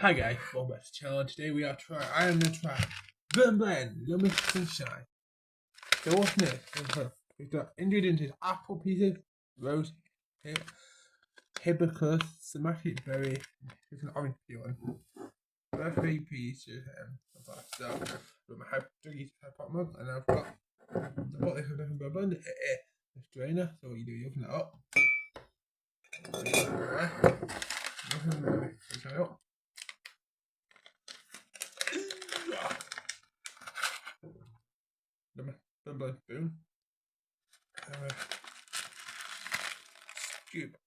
Hi guys, welcome back to the channel. Today I am going to try bird&blend lemon sunshine. So what's this? We've got ingredients is apple pieces, rose hip, hibiscus, somatic berry, with an orange peeling. First 3 pieces of that stuff. With my pot mug, and I've got the pot this different bird&blend, a strainer. So what you do, you open it up. Open it up. The bird&blend spoon. Scoop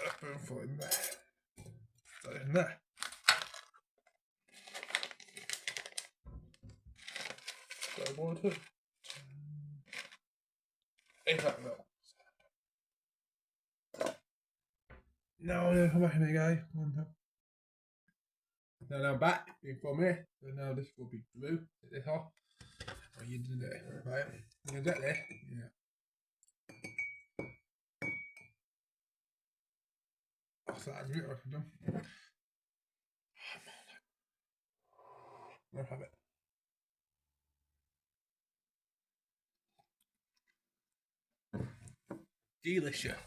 a spoonful in there. Put it in there. Got water. 8 pack milk. Now I'm going to come back in there, guys. Now I'm back before me. So now this will be brew. Take this off. Oh, you did it. Right. I'm going to get this. Yeah. That's that. I've done. I'll have it. Delicious.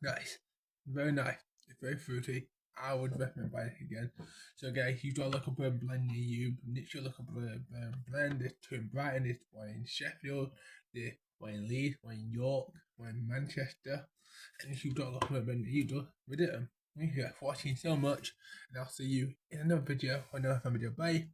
Nice. Very nice. It's very fruity. I would recommend buying it again. So guys, you've got a local bird&blend near you. Niche your local bird&blend. There's 2 in Brighton, there's 1 in Sheffield, there's 1 in Leeds, 1 in York, 1 in Manchester. And if you've got a local bird&blend near you, do visit them. Thank you guys for watching so much, and I'll see you in another video or another video. Bye.